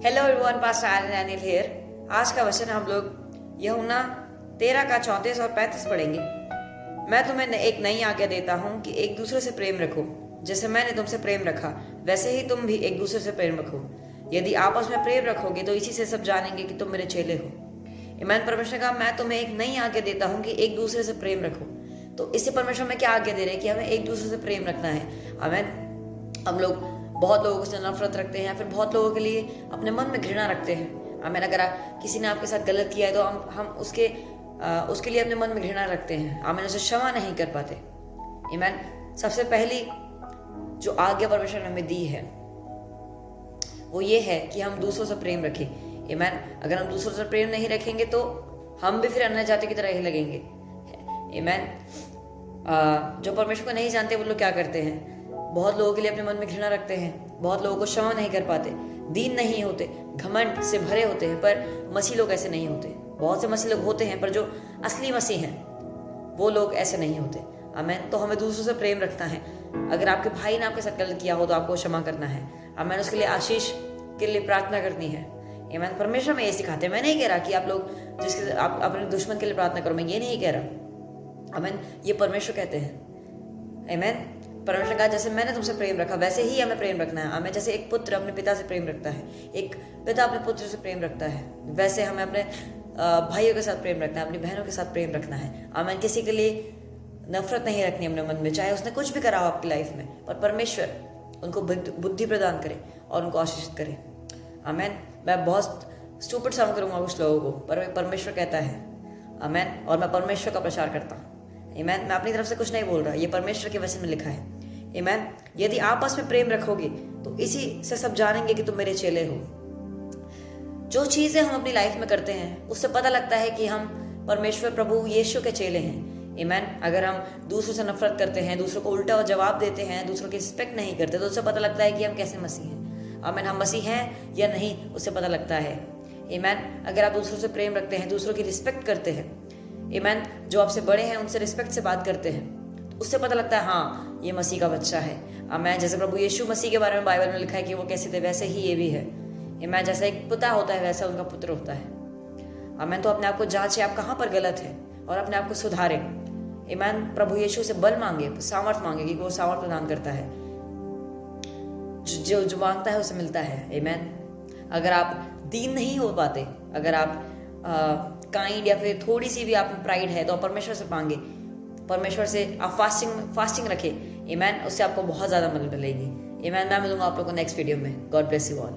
Hello everyone, pastor Aryan Anil here. आज का वचन हम लोग यूहन्ना 13 का 34 और 35 पढ़ेंगे। मैं तुम्हें एक नई आज्ञा देता हूँ कि एक दूसरे से प्रेम रखो। जैसे मैंने तुमसे प्रेम रखा वैसे ही तुम भी एक दूसरे से प्रेम रखो। यदि आपस में प्रेम रखोगे तो इसी से सब जानेंगे कि तुम मेरे चेले हो। ईमान परमेश्वर का मैं तुम्हें एक नई आज्ञा देता हूँ कि एक दूसरे से प्रेम रखो। तो इससे परमेश्वर में क्या आज्ञा दे रहे हैं कि हमें एक दूसरे से प्रेम रखना है। हम लोग बहुत लोगों से नफरत रखते हैं, फिर बहुत लोगों के लिए अपने मन में घृणा रखते हैं। अगर किसी ने आपके साथ गलत किया है तो हम उसके लिए अपने मन में घृणा रखते हैं। उसे क्षमा नहीं कर पाते। ईमान सबसे पहली जो आज्ञा परमेश्वर ने हमें दी है वो ये है कि हम दूसरों से प्रेम रखें। ईमान अगर हम दूसरों से प्रेम नहीं रखेंगे तो हम भी फिर अन्य जाति की तरह ही लगेंगे। ईमान जो परमेश्वर को नहीं जानते वो लोग क्या करते हैं, बहुत लोगों के लिए अपने मन में घृणा रखते हैं, बहुत लोगों को क्षमा नहीं कर पाते, दीन नहीं होते, घमंड से भरे होते हैं। पर मसीह लोग ऐसे नहीं होते। बहुत से मसीह लोग होते हैं पर जो असली मसीह हैं वो लोग ऐसे नहीं होते। आमीन। तो हमें दूसरों से प्रेम रखना है। अगर आपके भाई ने आपके साथ गलत किया हो तो आपको क्षमा करना है। आमीन। उसके लिए आशीष के लिए प्रार्थना करनी है। आमीन। परमेश्वर में ये सिखाते हैं। मैं नहीं कह रहा कि आप लोग आप अपने दुश्मन के लिए प्रार्थना करो, मैं ये नहीं कह रहा। आमीन। ये परमेश्वर कहते हैं। आमीन। परमेश्वर कहा जैसे मैंने तुमसे प्रेम रखा वैसे ही हमें प्रेम रखना है। हमें जैसे एक पुत्र अपने पिता से प्रेम रखता है, एक पिता अपने पुत्र से प्रेम रखता है, वैसे हमें अपने भाइयों के साथ प्रेम रखना है, अपनी बहनों के साथ प्रेम रखना है। हमें किसी के लिए नफरत नहीं रखनी अपने मन में, चाहे उसने कुछ भी करा हो आपकी लाइफ में, पर परमेश्वर उनको बुद्धि प्रदान करे और उनको आशीषित करे। आमीन। मैं बहुत स्टूपिड साउंड करूंगा कुछ लोगों को, पर परमेश्वर कहता है। आमीन। और मैं परमेश्वर का प्रचार करता हूँ। ईमान। मैं अपनी तरफ से कुछ नहीं बोल रहा, ये परमेश्वर के वचन में लिखा है। ईमान। यदि आपस में प्रेम रखोगे तो इसी से सब जानेंगे कि तुम मेरे चेले हो। जो चीजें हम अपनी लाइफ में करते हैं उससे पता लगता है कि हम परमेश्वर प्रभु यीशु के चेले हैं। ईमान। अगर हम दूसरों से नफरत करते हैं, दूसरों को उल्टा जवाब देते हैं, दूसरों की रिस्पेक्ट नहीं करते, तो उससे पता लगता है कि हम कैसे मसीह हैं। आमीन। हम मसीह हैं या नहीं उससे पता लगता है। ईमान। अगर आप दूसरों से प्रेम रखते हैं, दूसरों की रिस्पेक्ट करते हैं, ईमान, जो आपसे बड़े हैं उनसे रिस्पेक्ट से बात करते हैं, तो उससे पता लगता है हाँ ये मसीह का बच्चा है। आमीन। जैसे प्रभु यीशु मसीह के बारे में बाइबल में लिखा है कि वो कैसे थे वैसे ही ये भी है। आमीन। जैसा एक पिता होता है वैसा उनका पुत्र होता है। आमीन। तो अपने आप को जांचे आप कहाँ पर गलत है और अपने आप को सुधारे। ईमान। प्रभु यीशु से बल मांगे, सामर्थ मांगे, क्योंकि वो सामर्थ प्रदान करता है। जो मांगता है उसे मिलता है। ईमान। अगर आप दीन नहीं हो पाते, अगर आप काइंड या फिर थोड़ी सी भी आप में प्राइड है तो परमेश्वर से मांगे, परमेश्वर से आप फास्टिंग रखें। ईमान। उससे आपको बहुत ज़्यादा मदद मिलेगी। ईमान। मैं मिलूंगा आप लोगों को नेक्स्ट वीडियो में। God bless you all.